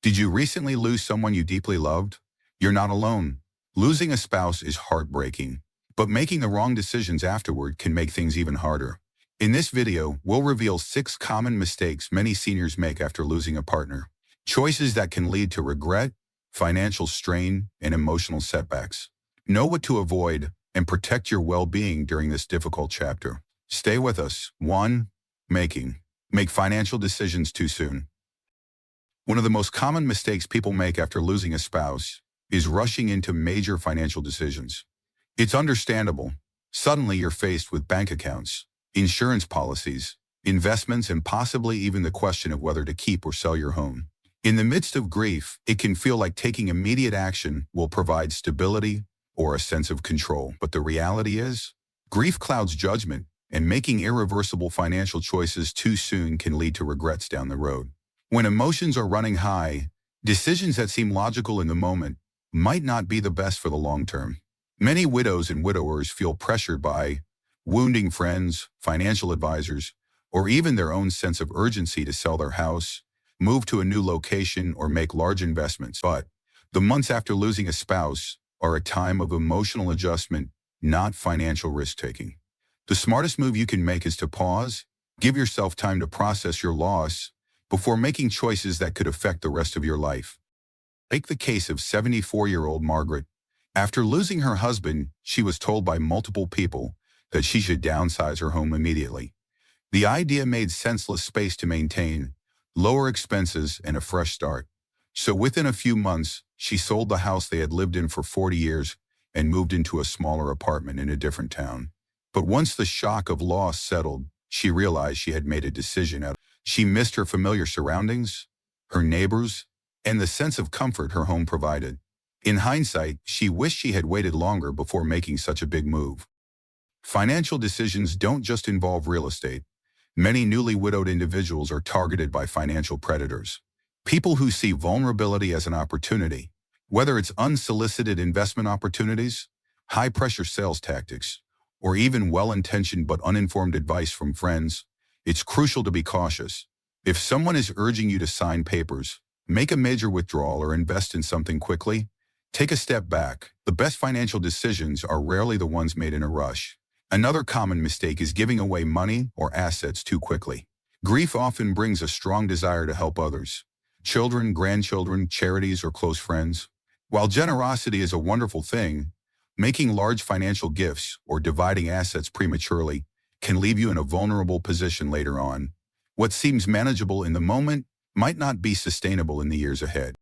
Did you recently lose someone you deeply loved? You're not alone. Losing a spouse is heartbreaking, but making the wrong decisions afterward can make things even harder. In this video, we'll reveal 6 common mistakes many seniors make after losing a partner. Choices that can lead to regret, financial strain, and emotional setbacks. Know what to avoid and protect your well-being during this difficult chapter. Stay with us. 1. Make financial decisions too soon. One of the most common mistakes people make after losing a spouse is rushing into major financial decisions. It's understandable. Suddenly you're faced with bank accounts, insurance policies, investments, and possibly even the question of whether to keep or sell your home. In the midst of grief, it can feel like taking immediate action will provide stability or a sense of control. But the reality is, grief clouds judgment, and making irreversible financial choices too soon can lead to regrets down the road. When emotions are running high, decisions that seem logical in the moment might not be the best for the long term. Many widows and widowers feel pressured by wounding friends, financial advisors, or even their own sense of urgency to sell their house, move to a new location, or make large investments. But the months after losing a spouse are a time of emotional adjustment, not financial risk-taking. The smartest move you can make is to pause, give yourself time to process your loss before making choices that could affect the rest of your life. Take the case of 74-year-old Margaret. After losing her husband, she was told by multiple people that she should downsize her home immediately. The idea made senseless space to maintain, lower expenses, and a fresh start. So within a few months, she sold the house they had lived in for 40 years and moved into a smaller apartment in a different town. But once the shock of loss settled, she realized she had made a decision out. She missed her familiar surroundings, her neighbors, and the sense of comfort her home provided. In hindsight, she wished she had waited longer before making such a big move. Financial decisions don't just involve real estate. Many newly widowed individuals are targeted by financial predators. People who see vulnerability as an opportunity, whether it's unsolicited investment opportunities, high-pressure sales tactics, or even well-intentioned but uninformed advice from friends. It's crucial to be cautious. If someone is urging you to sign papers, make a major withdrawal, or invest in something quickly, take a step back. The best financial decisions are rarely the ones made in a rush. Another common mistake is giving away money or assets too quickly. Grief often brings a strong desire to help others, children, grandchildren, charities, or close friends. While generosity is a wonderful thing, making large financial gifts or dividing assets prematurely can leave you in a vulnerable position later on. What seems manageable in the moment might not be sustainable in the years ahead.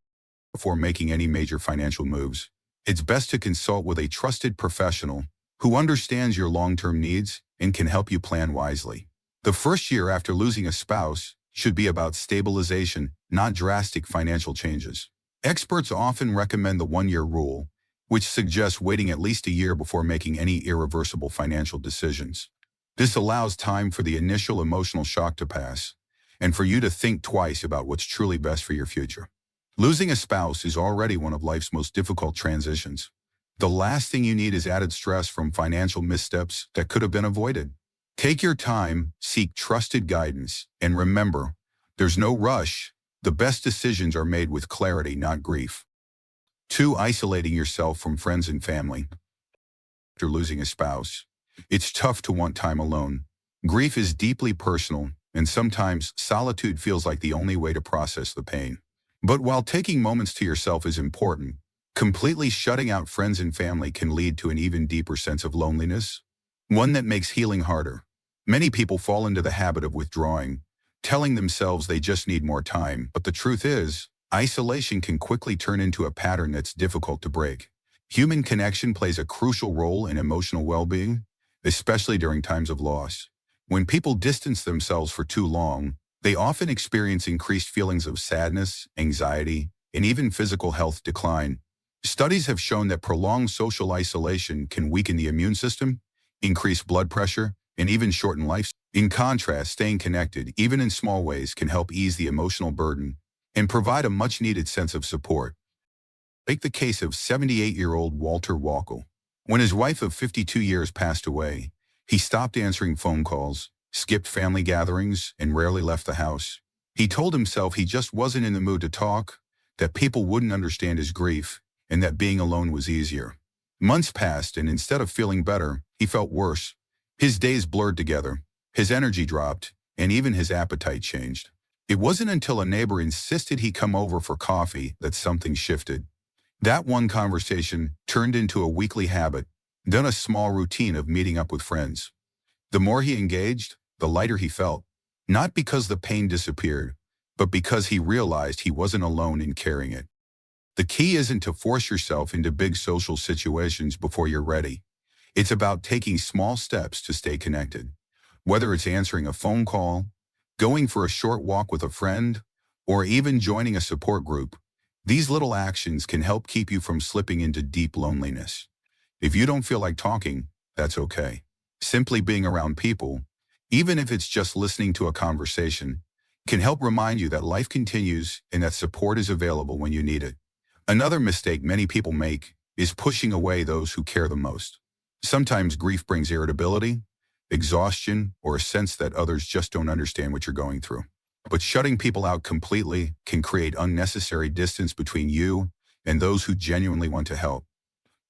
Before making any major financial moves, it's best to consult with a trusted professional who understands your long-term needs and can help you plan wisely. The first year after losing a spouse should be about stabilization, not drastic financial changes. Experts often recommend the 1-year rule, which suggests waiting at least a year before making any irreversible financial decisions. This allows time for the initial emotional shock to pass, and for you to think twice about what's truly best for your future. Losing a spouse is already one of life's most difficult transitions. The last thing you need is added stress from financial missteps that could have been avoided. Take your time, seek trusted guidance, and remember, there's no rush. The best decisions are made with clarity, not grief. 2. Isolating yourself from friends and family. After losing a spouse, it's tough to want time alone. Grief is deeply personal, and sometimes solitude feels like the only way to process the pain. But while taking moments to yourself is important, completely shutting out friends and family can lead to an even deeper sense of loneliness, one that makes healing harder. Many people fall into the habit of withdrawing, telling themselves they just need more time. But the truth is, isolation can quickly turn into a pattern that's difficult to break. Human connection plays a crucial role in emotional well-being, especially during times of loss. When people distance themselves for too long, they often experience increased feelings of sadness, anxiety, and even physical health decline. Studies have shown that prolonged social isolation can weaken the immune system, increase blood pressure, and even shorten life. In contrast, staying connected, even in small ways, can help ease the emotional burden and provide a much-needed sense of support. Take the case of 78-year-old Walter Walkel. When his wife of 52 years passed away, he stopped answering phone calls, skipped family gatherings, and rarely left the house. He told himself he just wasn't in the mood to talk, that people wouldn't understand his grief, and that being alone was easier. Months passed, and instead of feeling better, he felt worse. His days blurred together, his energy dropped, and even his appetite changed. It wasn't until a neighbor insisted he come over for coffee that something shifted. That one conversation turned into a weekly habit, then a small routine of meeting up with friends. The more he engaged, the lighter he felt, not because the pain disappeared, but because he realized he wasn't alone in carrying it. The key isn't to force yourself into big social situations before you're ready. It's about taking small steps to stay connected. Whether it's answering a phone call, going for a short walk with a friend, or even joining a support group, these little actions can help keep you from slipping into deep loneliness. If you don't feel like talking, that's okay. Simply being around people, even if it's just listening to a conversation, can help remind you that life continues and that support is available when you need it. Another mistake many people make is pushing away those who care the most. Sometimes grief brings irritability, exhaustion, or a sense that others just don't understand what you're going through. But shutting people out completely can create unnecessary distance between you and those who genuinely want to help.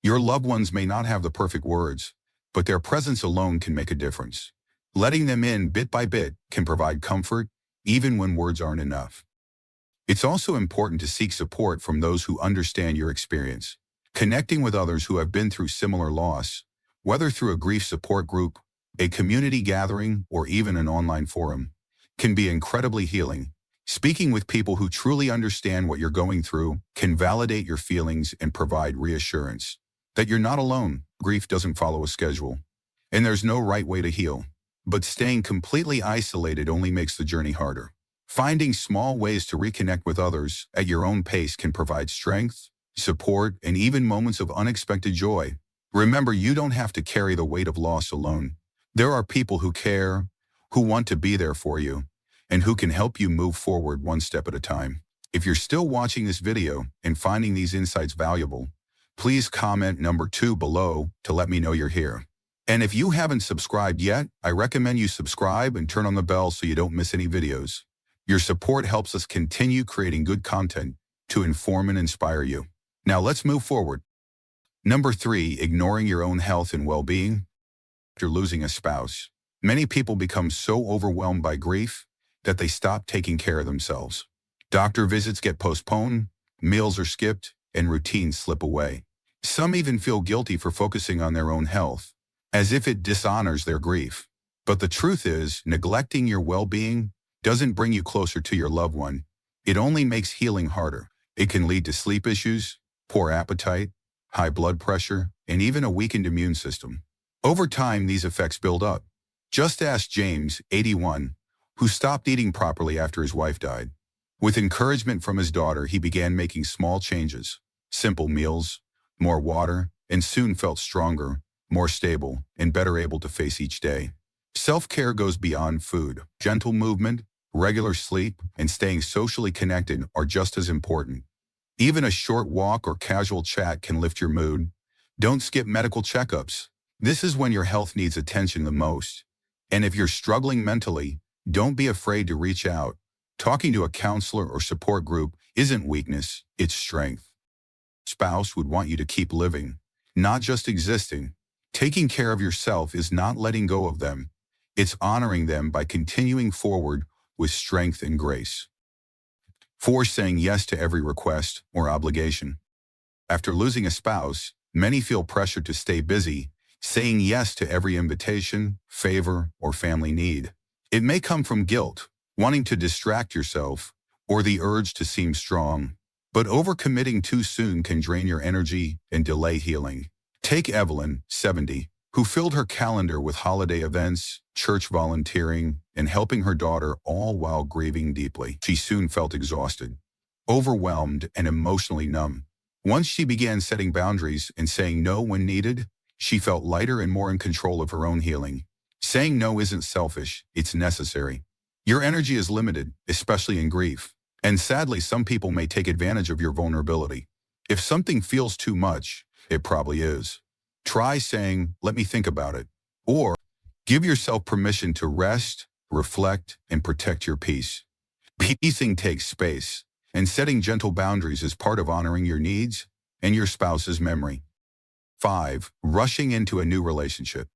Your loved ones may not have the perfect words, but their presence alone can make a difference. Letting them in bit by bit can provide comfort, even when words aren't enough. It's also important to seek support from those who understand your experience. Connecting with others who have been through similar loss, whether through a grief support group, a community gathering, or even an online forum, can be incredibly healing. Speaking with people who truly understand what you're going through can validate your feelings and provide reassurance that you're not alone. Grief doesn't follow a schedule, and there's no right way to heal. But staying completely isolated only makes the journey harder. Finding small ways to reconnect with others at your own pace can provide strength, support, and even moments of unexpected joy. Remember, you don't have to carry the weight of loss alone. There are people who care, who want to be there for you, and who can help you move forward one step at a time. If you're still watching this video and finding these insights valuable, please comment number 2 below to let me know you're here. And if you haven't subscribed yet, I recommend you subscribe and turn on the bell so you don't miss any videos. Your support helps us continue creating good content to inform and inspire you. Now let's move forward. Number 3, ignoring your own health and well-being. After losing a spouse, many people become so overwhelmed by grief that they stop taking care of themselves. Doctor visits get postponed, meals are skipped, and routines slip away. Some even feel guilty for focusing on their own health, as if it dishonors their grief. But the truth is, neglecting your well-being doesn't bring you closer to your loved one. It only makes healing harder. It can lead to sleep issues, poor appetite, high blood pressure, and even a weakened immune system. Over time, these effects build up. Just ask James, 81, who stopped eating properly after his wife died. With encouragement from his daughter, he began making small changes, simple meals, more water, and soon felt stronger, more stable, and better able to face each day. Self-care goes beyond food. Gentle movement, regular sleep, and staying socially connected are just as important. Even a short walk or casual chat can lift your mood. Don't skip medical checkups. This is when your health needs attention the most. And if you're struggling mentally, don't be afraid to reach out. Talking to a counselor or support group isn't weakness, it's strength. Spouse would want you to keep living, not just existing. Taking care of yourself is not letting go of them. It's honoring them by continuing forward with strength and grace. 4, saying yes to every request or obligation. After losing a spouse, many feel pressured to stay busy, saying yes to every invitation, favor, or family need. It may come from guilt, wanting to distract yourself, or the urge to seem strong. But overcommitting too soon can drain your energy and delay healing. Take Evelyn, 70, who filled her calendar with holiday events, church volunteering, and helping her daughter, all while grieving deeply. She soon felt exhausted, overwhelmed, and emotionally numb. Once she began setting boundaries and saying no when needed, she felt lighter and more in control of her own healing. Saying no isn't selfish, it's necessary. Your energy is limited, especially in grief. And sadly, some people may take advantage of your vulnerability. If something feels too much, it probably is. Try saying, "Let me think about it." Or give yourself permission to rest, reflect, and protect your peace. Peacing takes space, and setting gentle boundaries is part of honoring your needs and your spouse's memory. 5. Rushing into a new relationship.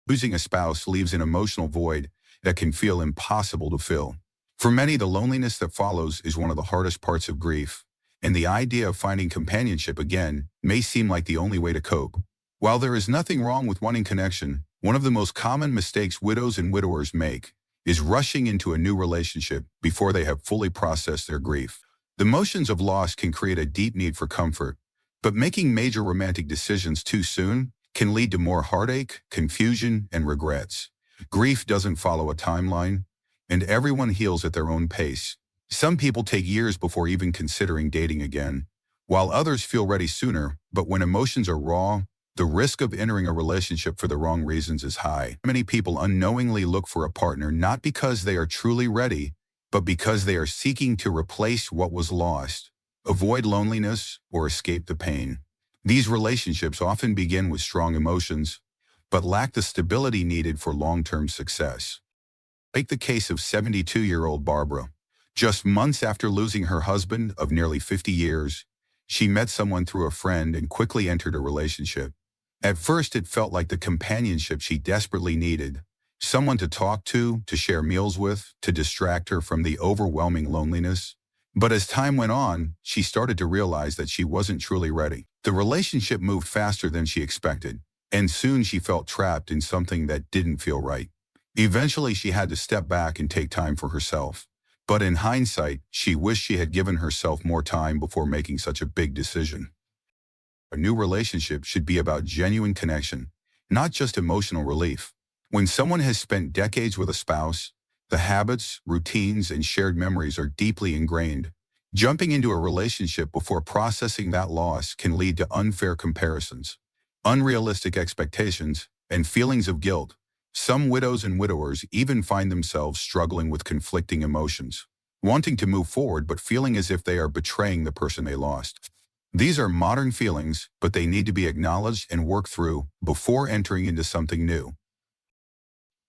Losing a spouse leaves an emotional void that can feel impossible to fill. For many, the loneliness that follows is one of the hardest parts of grief, and the idea of finding companionship again may seem like the only way to cope. While there is nothing wrong with wanting connection, one of the most common mistakes widows and widowers make is rushing into a new relationship before they have fully processed their grief. The emotions of loss can create a deep need for comfort, but making major romantic decisions too soon can lead to more heartache, confusion, and regrets. Grief doesn't follow a timeline, and everyone heals at their own pace. Some people take years before even considering dating again, while others feel ready sooner, but when emotions are raw, the risk of entering a relationship for the wrong reasons is high. Many people unknowingly look for a partner not because they are truly ready, but because they are seeking to replace what was lost, avoid loneliness, or escape the pain. These relationships often begin with strong emotions, but lack the stability needed for long-term success. Take the case of 72-year-old Barbara. Just months after losing her husband of nearly 50 years, she met someone through a friend and quickly entered a relationship. At first, it felt like the companionship she desperately needed, someone to talk to share meals with, to distract her from the overwhelming loneliness. But as time went on, she started to realize that she wasn't truly ready. The relationship moved faster than she expected, and soon she felt trapped in something that didn't feel right. Eventually, she had to step back and take time for herself. But in hindsight, she wished she had given herself more time before making such a big decision. A new relationship should be about genuine connection, not just emotional relief. When someone has spent decades with a spouse, the habits, routines, and shared memories are deeply ingrained. Jumping into a relationship before processing that loss can lead to unfair comparisons, unrealistic expectations, and feelings of guilt. Some widows and widowers even find themselves struggling with conflicting emotions, wanting to move forward but feeling as if they are betraying the person they lost. These are modern feelings, but they need to be acknowledged and worked through before entering into something new.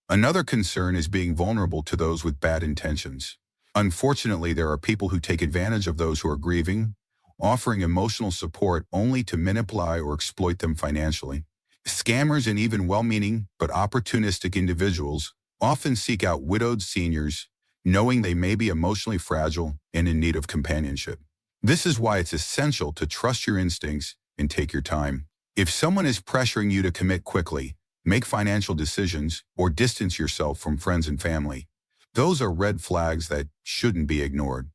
Another concern is being vulnerable to those with bad intentions. Unfortunately, there are people who take advantage of those who are grieving, offering emotional support only to manipulate or exploit them financially. Scammers and even well-meaning but opportunistic individuals often seek out widowed seniors, knowing they may be emotionally fragile and in need of companionship. This is why it's essential to trust your instincts and take your time. If someone is pressuring you to commit quickly, make financial decisions, or distance yourself from friends and family, those are red flags that shouldn't be ignored.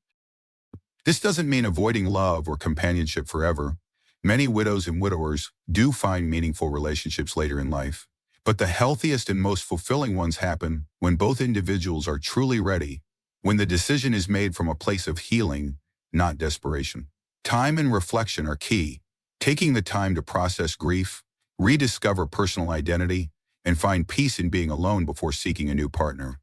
This doesn't mean avoiding love or companionship forever. Many widows and widowers do find meaningful relationships later in life, but the healthiest and most fulfilling ones happen when both individuals are truly ready, when the decision is made from a place of healing, not desperation. Time and reflection are key. Taking the time to process grief, rediscover personal identity, and find peace in being alone before seeking a new partner.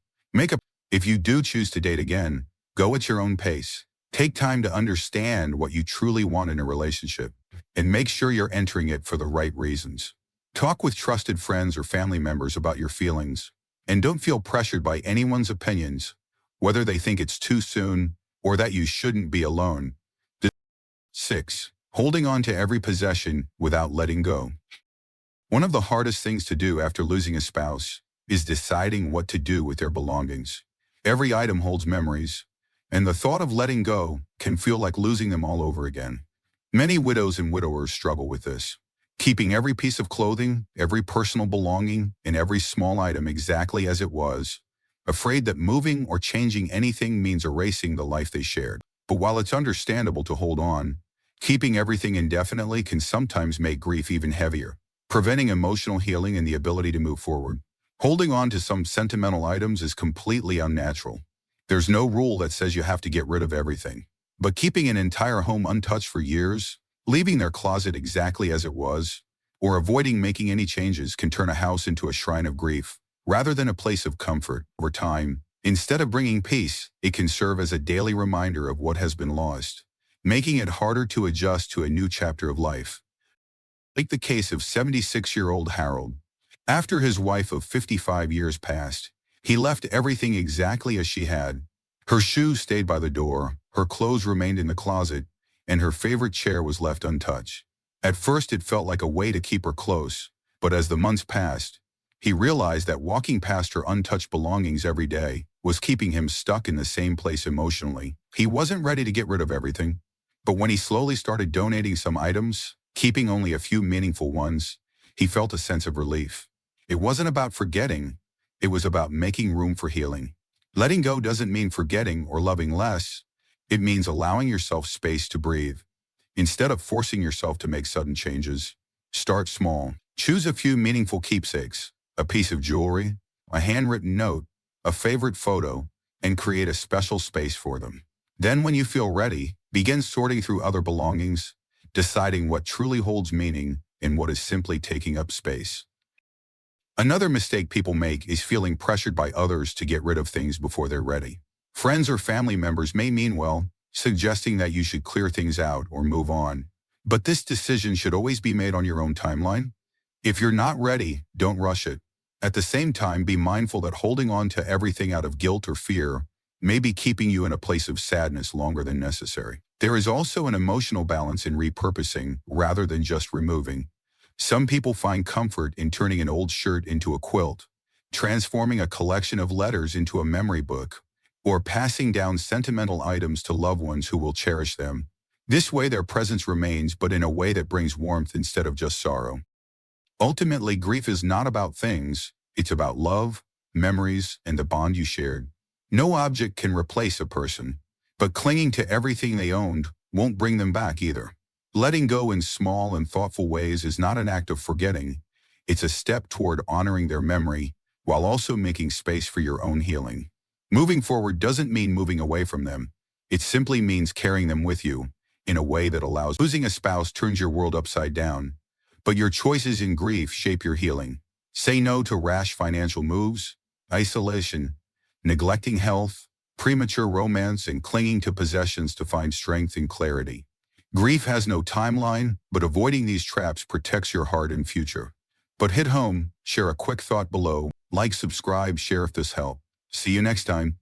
If you do choose to date again, go at your own pace. Take time to understand what you truly want in a relationship, and make sure you're entering it for the right reasons. Talk with trusted friends or family members about your feelings, and don't feel pressured by anyone's opinions, whether they think it's too soon or that you shouldn't be alone. 6. Holding on to every possession without letting go. One of the hardest things to do after losing a spouse is deciding what to do with their belongings. Every item holds memories, and the thought of letting go can feel like losing them all over again. Many widows and widowers struggle with this, keeping every piece of clothing, every personal belonging, and every small item exactly as it was, afraid that moving or changing anything means erasing the life they shared. But while it's understandable to hold on, keeping everything indefinitely can sometimes make grief even heavier, preventing emotional healing and the ability to move forward. Holding on to some sentimental items is completely unnatural. There's no rule that says you have to get rid of everything. But keeping an entire home untouched for years, leaving their closet exactly as it was, or avoiding making any changes can turn a house into a shrine of grief, rather than a place of comfort. Over time, instead of bringing peace, it can serve as a daily reminder of what has been lost, making it harder to adjust to a new chapter of life. Take the case of 76-year-old Harold. After his wife of 55 years passed, he left everything exactly as she had. Her shoes stayed by the door, her clothes remained in the closet, and her favorite chair was left untouched. At first it felt like a way to keep her close, but as the months passed, he realized that walking past her untouched belongings every day was keeping him stuck in the same place emotionally. He wasn't ready to get rid of everything, but when he slowly started donating some items, keeping only a few meaningful ones, he felt a sense of relief. It wasn't about forgetting, it was about making room for healing. Letting go doesn't mean forgetting or loving less, it means allowing yourself space to breathe. Instead of forcing yourself to make sudden changes, start small. Choose a few meaningful keepsakes, a piece of jewelry, a handwritten note, a favorite photo, and create a special space for them. Then when you feel ready, begin sorting through other belongings, deciding what truly holds meaning and what is simply taking up space. Another mistake people make is feeling pressured by others to get rid of things before they're ready. Friends or family members may mean well, suggesting that you should clear things out or move on. But this decision should always be made on your own timeline. If you're not ready, don't rush it. At the same time, be mindful that holding on to everything out of guilt or fear may be keeping you in a place of sadness longer than necessary. There is also an emotional balance in repurposing rather than just removing. Some people find comfort in turning an old shirt into a quilt, transforming a collection of letters into a memory book, or passing down sentimental items to loved ones who will cherish them. This way their presence remains, but in a way that brings warmth instead of just sorrow. Ultimately, grief is not about things, it's about love, memories, and the bond you shared. No object can replace a person, but clinging to everything they owned won't bring them back either. Letting go in small and thoughtful ways is not an act of forgetting, it's a step toward honoring their memory while also making space for your own healing. Moving forward doesn't mean moving away from them, it simply means carrying them with you in a way that allows. Losing a spouse turns your world upside down, but your choices in grief shape your healing. Say no to rash financial moves, isolation, neglecting health, premature romance, and clinging to possessions to find strength and clarity. Grief has no timeline, but avoiding these traps protects your heart and future. But hit home, share a quick thought below, like, subscribe, share if this helped. See you next time.